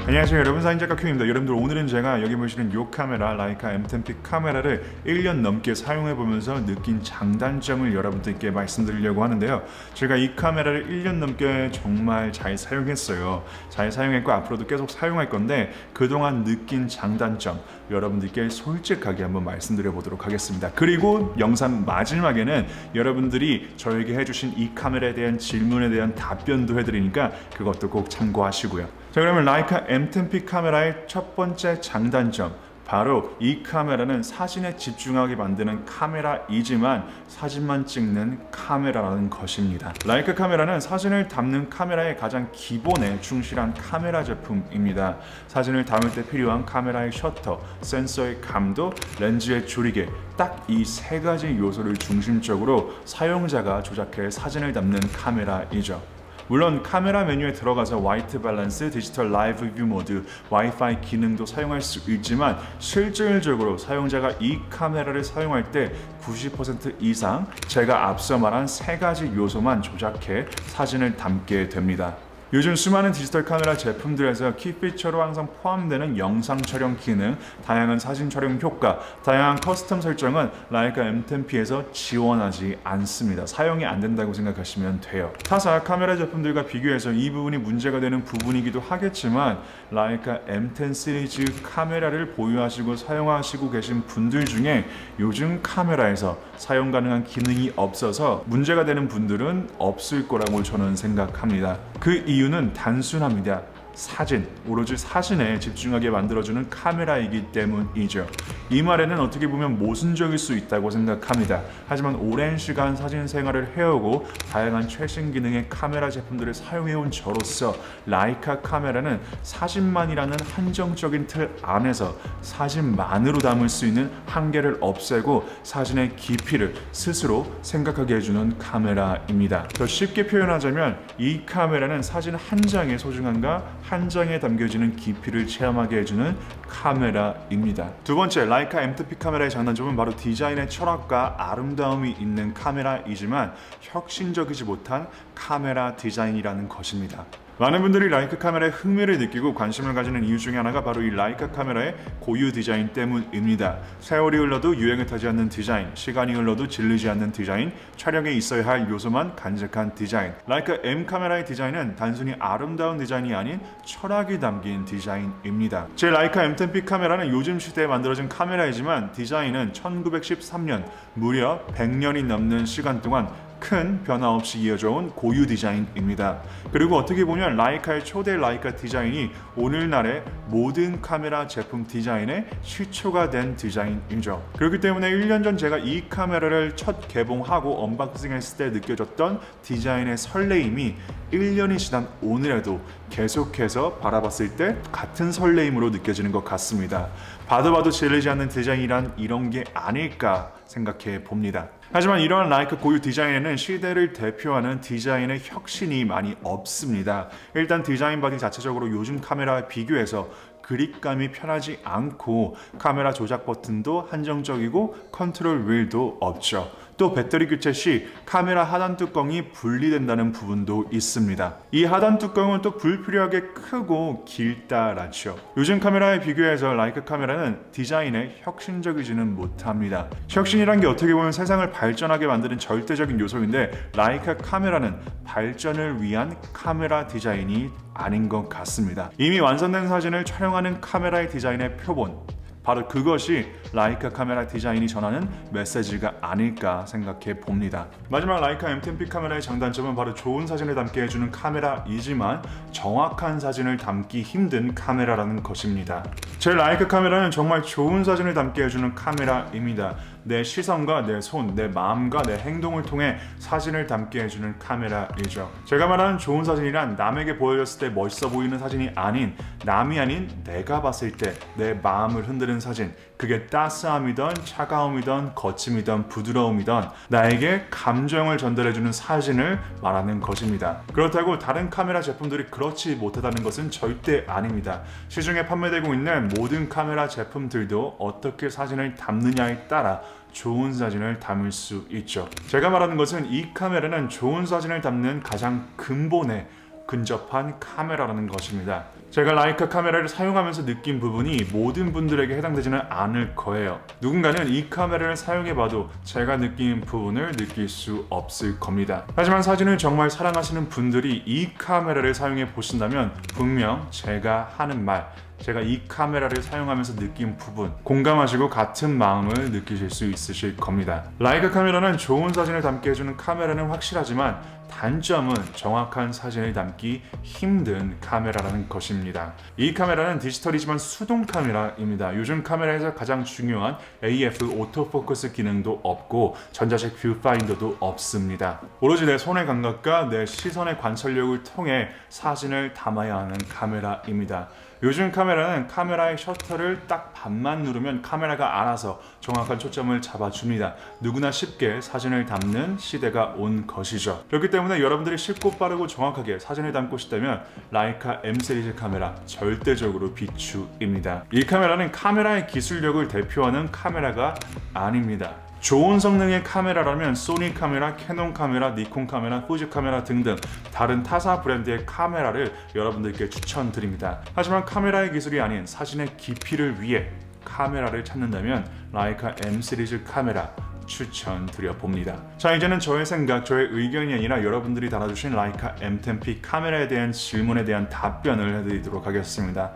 안녕하세요 여러분, 사진작가 큐입니다. 여러분들, 오늘은 제가 여기 보시는 이 카메라, 라이카 M10P 카메라를 1년 넘게 사용해보면서 느낀 장단점을 여러분들께 말씀드리려고 하는데요. 제가 이 카메라를 1년 넘게 정말 잘 사용했어요. 잘 사용했고 앞으로도 계속 사용할 건데, 그동안 느낀 장단점 여러분들께 솔직하게 한번 말씀드려 보도록 하겠습니다. 그리고 영상 마지막에는 여러분들이 저에게 해주신 이 카메라에 대한 질문에 대한 답변도 해드리니까 그것도 꼭 참고하시고요. 자, 그러면 라이카 M10P 카메라의 첫 번째 장단점, 바로 이 카메라는 사진에 집중하게 만드는 카메라이지만 사진만 찍는 카메라라는 것입니다. 라이카 카메라는 사진을 담는 카메라의 가장 기본에 충실한 카메라 제품입니다. 사진을 담을 때 필요한 카메라의 셔터, 센서의 감도, 렌즈의 조리개, 딱 이 세 가지 요소를 중심적으로 사용자가 조작해 사진을 담는 카메라이죠. 물론 카메라 메뉴에 들어가서 화이트 밸런스, 디지털 라이브 뷰 모드, 와이파이 기능도 사용할 수 있지만 실질적으로 사용자가 이 카메라를 사용할 때 90% 이상 제가 앞서 말한 세 가지 요소만 조작해 사진을 담게 됩니다. 요즘 수많은 디지털 카메라 제품들에서 키 피처로 항상 포함되는 영상 촬영 기능, 다양한 사진 촬영 효과, 다양한 커스텀 설정은 라이카 M10P에서 지원하지 않습니다. 사용이 안 된다고 생각하시면 돼요. 타사 카메라 제품들과 비교해서 이 부분이 문제가 되는 부분이기도 하겠지만, 라이카 M10 시리즈 카메라를 보유하시고 사용하시고 계신 분들 중에 요즘 카메라에서 사용 가능한 기능이 없어서 문제가 되는 분들은 없을 거라고 저는 생각합니다. 그 이유는 단순합니다. 사진, 오로지 사진에 집중하게 만들어주는 카메라이기 때문이죠. 이 말에는 어떻게 보면 모순적일 수 있다고 생각합니다. 하지만 오랜 시간 사진 생활을 해오고 다양한 최신 기능의 카메라 제품들을 사용해온 저로서 라이카 카메라는 사진만이라는 한정적인 틀 안에서 사진만으로 담을 수 있는 한계를 없애고 사진의 깊이를 스스로 생각하게 해주는 카메라입니다. 더 쉽게 표현하자면 이 카메라는 사진 한 장의 소중함과 한 장에 담겨지는 깊이를 체험하게 해주는 카메라입니다. 두 번째, 라이카 M10P 카메라의 장단점은 바로 디자인의 철학과 아름다움이 있는 카메라이지만 혁신적이지 못한 카메라 디자인이라는 것입니다. 많은 분들이 라이카 카메라에 흥미를 느끼고 관심을 가지는 이유 중에 하나가 바로 이 라이카 카메라의 고유 디자인 때문입니다. 세월이 흘러도 유행을 타지 않는 디자인, 시간이 흘러도 질리지 않는 디자인, 촬영에 있어야 할 요소만 간직한 디자인. 라이카 M 카메라의 디자인은 단순히 아름다운 디자인이 아닌 철학이 담긴 디자인입니다. 제 라이카 M10P 카메라는 요즘 시대에 만들어진 카메라이지만 디자인은 1913년, 무려 100년이 넘는 시간 동안 큰 변화 없이 이어져온 고유 디자인입니다. 그리고 어떻게 보면 라이카의 초대 라이카 디자인이 오늘날의 모든 카메라 제품 디자인의 시초가 된 디자인이죠. 그렇기 때문에 1년 전 제가 이 카메라를 첫 개봉하고 언박싱했을 때 느껴졌던 디자인의 설레임이 1년이 지난 오늘에도 계속해서 바라봤을 때 같은 설레임으로 느껴지는 것 같습니다. 봐도 질리지 않는 디자인이란 이런 게 아닐까 생각해 봅니다. 하지만 이러한 라이카 고유 디자인에는 시대를 대표하는 디자인의 혁신이 많이 없습니다. 일단 디자인 바디 자체적으로 요즘 카메라와 비교해서 그립감이 편하지 않고 카메라 조작 버튼도 한정적이고 컨트롤 휠도 없죠. 또 배터리 교체 시 카메라 하단 뚜껑이 분리된다는 부분도 있습니다. 이 하단 뚜껑은 또 불필요하게 크고 길다라죠. 요즘 카메라에 비교해서 라이카 카메라는 디자인에 혁신적이지는 못합니다. 혁신이란 게 어떻게 보면 세상을 발전하게 만드는 절대적인 요소인데, 라이카 카메라는 발전을 위한 카메라 디자인이 아닌 것 같습니다. 이미 완성된 사진을 촬영하는 카메라의 디자인의 표본, 바로 그것이 라이카 카메라 디자인이 전하는 메시지가 아닐까 생각해 봅니다. 마지막, 라이카 M10P 카메라의 장단점은 바로 좋은 사진을 담게 해주는 카메라이지만 정확한 사진을 담기 힘든 카메라라는 것입니다. 제 라이카 카메라는 정말 좋은 사진을 담게 해주는 카메라입니다. 내 시선과 내 손, 내 마음과 내 행동을 통해 사진을 담게 해주는 카메라이죠. 제가 말하는 좋은 사진이란 남에게 보여줬을 때 멋있어 보이는 사진이 아닌, 남이 아닌 내가 봤을 때 내 마음을 흔드는 사진, 그게 따스함이든 차가움이든 거침이든 부드러움이든 나에게 감정을 전달해주는 사진을 말하는 것입니다. 그렇다고 다른 카메라 제품들이 그렇지 못하다는 것은 절대 아닙니다. 시중에 판매되고 있는 모든 카메라 제품들도 어떻게 사진을 담느냐에 따라 좋은 사진을 담을 수 있죠. 제가 말하는 것은 이 카메라는 좋은 사진을 담는 가장 근본의 근접한 카메라라는 것입니다. 제가 라이카 카메라를 사용하면서 느낀 부분이 모든 분들에게 해당되지는 않을 거예요. 누군가는 이 카메라를 사용해봐도 제가 느낀 부분을 느낄 수 없을 겁니다. 하지만 사진을 정말 사랑하시는 분들이 이 카메라를 사용해 보신다면 분명 제가 하는 말, 제가 이 카메라를 사용하면서 느낀 부분 공감하시고 같은 마음을 느끼실 수 있으실 겁니다. 라이카 카메라는 좋은 사진을 담게 해주는 카메라는 확실하지만 단점은 정확한 사진을 담기 힘든 카메라라는 것입니다. 이 카메라는 디지털이지만 수동 카메라입니다. 요즘 카메라에서 가장 중요한 AF 오토포커스 기능도 없고 전자식 뷰파인더도 없습니다. 오로지 내 손의 감각과 내 시선의 관찰력을 통해 사진을 담아야 하는 카메라입니다. 요즘 카메라는 카메라의 셔터를 딱 반만 누르면 카메라가 알아서 정확한 초점을 잡아줍니다. 누구나 쉽게 사진을 담는 시대가 온 것이죠. 그렇기 때문에 여러분들이 쉽고 빠르고 정확하게 사진을 담고 싶다면 라이카 M 시리즈 카메라 절대적으로 비추입니다. 이 카메라는 카메라의 기술력을 대표하는 카메라가 아닙니다. 좋은 성능의 카메라라면 소니 카메라, 캐논 카메라, 니콘 카메라, 후지 카메라 등등 다른 타사 브랜드의 카메라를 여러분들께 추천드립니다. 하지만 카메라의 기술이 아닌 사진의 깊이를 위해 카메라를 찾는다면 라이카 M 시리즈 카메라 추천드려 봅니다. 자, 이제는 저의 생각, 저의 의견이 아니라 여러분들이 달아주신 라이카 M10P 카메라에 대한 질문에 대한 답변을 해드리도록 하겠습니다.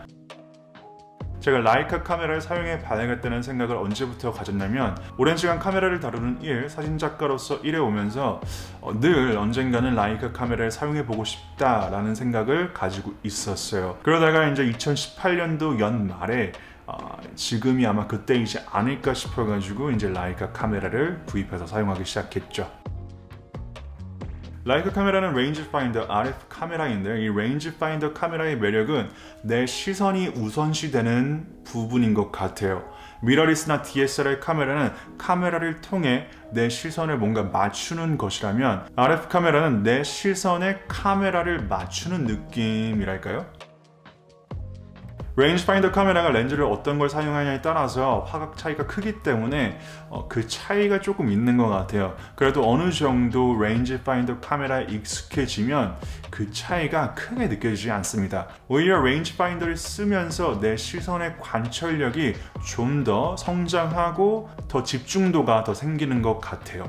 제가 라이카 카메라를 사용해 봐야겠다는 생각을 언제부터 가졌냐면 오랜 시간 카메라를 다루는 사진작가로서 일해 오면서 늘 언젠가는 라이카 카메라를 사용해 보고 싶다라는 생각을 가지고 있었어요. 그러다가 이제 2018년도 연말에 지금이 아마 그때이지 않을까 싶어가지고 이제 라이카 카메라를 구입해서 사용하기 시작했죠. 라이카 카메라는 레인지 파인더 RF 카메라인데 이 레인지 파인더 카메라의 매력은 내 시선이 우선시되는 부분인 것 같아요. 미러리스나 DSLR 카메라는 카메라를 통해 내 시선을 뭔가 맞추는 것이라면 RF 카메라는 내 시선에 카메라를 맞추는 느낌이랄까요? 레인지 파인더 카메라가 렌즈를 어떤 걸 사용하냐에 따라서 화각 차이가 크기 때문에 그 차이가 조금 있는 것 같아요. 그래도 어느 정도 레인지 파인더 카메라에 익숙해지면 그 차이가 크게 느껴지지 않습니다. 오히려 레인지 파인더를 쓰면서 내 시선의 관찰력이 좀 더 성장하고 더 집중도가 더 생기는 것 같아요.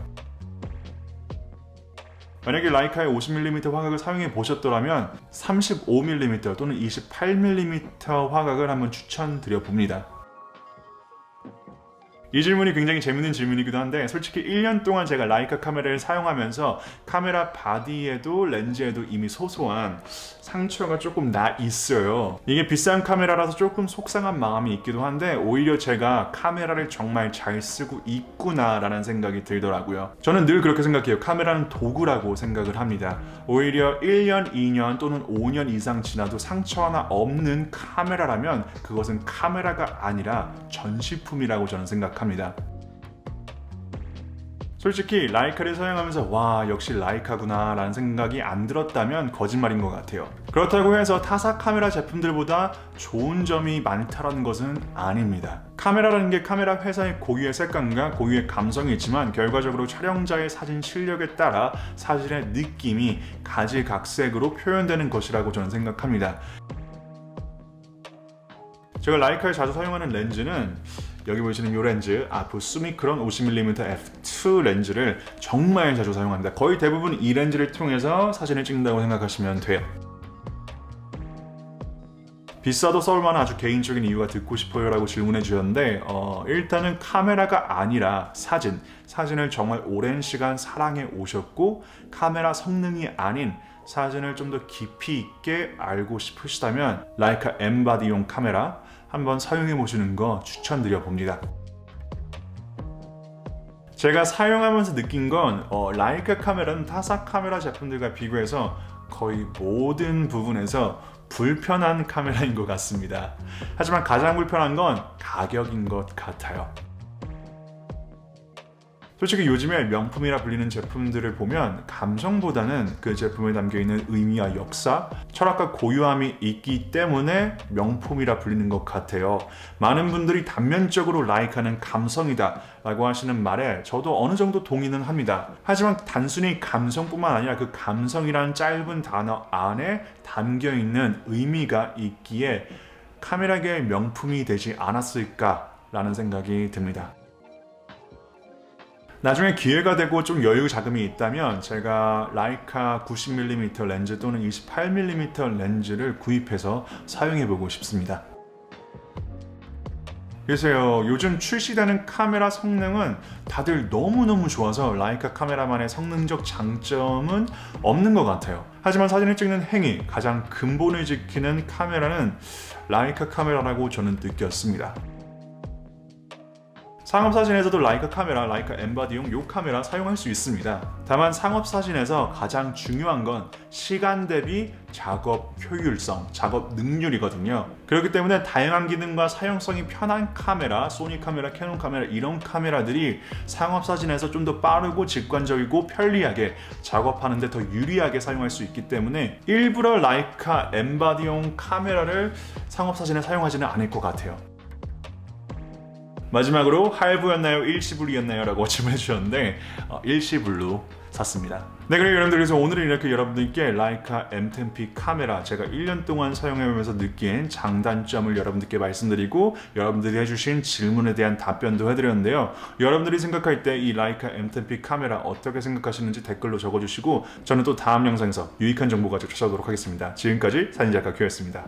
만약에 라이카의 50mm 화각을 사용해 보셨더라면 35mm 또는 28mm 화각을 한번 추천드려 봅니다. 이 질문이 굉장히 재밌는 질문이기도 한데 솔직히 1년 동안 제가 라이카 카메라를 사용하면서 카메라 바디에도 렌즈에도 이미 소소한 상처가 조금 나 있어요. 이게 비싼 카메라라서 조금 속상한 마음이 있기도 한데 오히려 제가 카메라를 정말 잘 쓰고 있구나 라는 생각이 들더라고요. 저는 늘 그렇게 생각해요. 카메라는 도구라고 생각을 합니다. 오히려 1년, 2년 또는 5년 이상 지나도 상처 하나 없는 카메라라면 그것은 카메라가 아니라 전시품이라고 저는 생각합니다. 솔직히 라이카를 사용하면서 와 역시 라이카구나 라는 생각이 안 들었다면 거짓말인 것 같아요. 그렇다고 해서 타사 카메라 제품들보다 좋은 점이 많다는 것은 아닙니다. 카메라라는 게 카메라 회사의 고유의 색감과 고유의 감성이 있지만 결과적으로 촬영자의 사진 실력에 따라 사진의 느낌이 가지각색으로 표현되는 것이라고 저는 생각합니다. 제가 라이카에 자주 사용하는 렌즈는 여기 보시는 이 렌즈 아프 수미크론 50mm f2 렌즈를 정말 자주 사용합니다. 거의 대부분 이 렌즈를 통해서 사진을 찍는다고 생각하시면 돼요. 비싸도 써볼만한 아주 개인적인 이유가 듣고 싶어요 라고 질문해 주셨는데 일단은 카메라가 아니라 사진을 정말 오랜 시간 사랑해 오셨고 카메라 성능이 아닌 사진을 좀 더 깊이 있게 알고 싶으시다면 라이카 M바디용 카메라 한번 사용해 보시는 거 추천드려 봅니다. 제가 사용하면서 느낀 건 라이카 카메라는 타사 카메라 제품들과 비교해서 거의 모든 부분에서 불편한 카메라인 것 같습니다. 하지만 가장 불편한 건 가격인 것 같아요. 솔직히 요즘에 명품이라 불리는 제품들을 보면 감성보다는 그 제품에 담겨있는 의미와 역사, 철학과 고유함이 있기 때문에 명품이라 불리는 것 같아요. 많은 분들이 단면적으로 라이카는 감성이다 라고 하시는 말에 저도 어느 정도 동의는 합니다. 하지만 단순히 감성뿐만 아니라 그 감성이란 짧은 단어 안에 담겨있는 의미가 있기에 카메라계의 명품이 되지 않았을까 라는 생각이 듭니다. 나중에 기회가 되고 좀 여유 자금이 있다면 제가 라이카 90mm 렌즈 또는 28mm 렌즈를 구입해서 사용해보고 싶습니다. 글쎄요, 요즘 출시되는 카메라 성능은 다들 너무너무 좋아서 라이카 카메라만의 성능적 장점은 없는 것 같아요. 하지만 사진을 찍는 행위, 가장 근본을 지키는 카메라는 라이카 카메라라고 저는 느꼈습니다. 상업사진에서도 라이카 카메라, 라이카 엠바디용 이 카메라 사용할 수 있습니다. 다만 상업사진에서 가장 중요한 건 시간 대비 작업 효율성, 작업 능률이거든요. 그렇기 때문에 다양한 기능과 사용성이 편한 카메라, 소니 카메라, 캐논 카메라 이런 카메라들이 상업사진에서 좀 더 빠르고 직관적이고 편리하게 작업하는 데 더 유리하게 사용할 수 있기 때문에 일부러 라이카 엠바디용 카메라를 상업사진에 사용하지는 않을 것 같아요. 마지막으로 할부였나요? 일시불이었나요? 라고 질문해 주셨는데 일시불로 샀습니다. 네, 그리고 여러분들, 그래서 오늘은 이렇게 여러분들께 라이카 M10P 카메라 제가 1년 동안 사용해보면서 느낀 장단점을 여러분들께 말씀드리고 여러분들이 해주신 질문에 대한 답변도 해드렸는데요. 여러분들이 생각할 때 이 라이카 M10P 카메라 어떻게 생각하시는지 댓글로 적어주시고 저는 또 다음 영상에서 유익한 정보 가지고 찾아오도록 하겠습니다. 지금까지 사진작가 큐였습니다.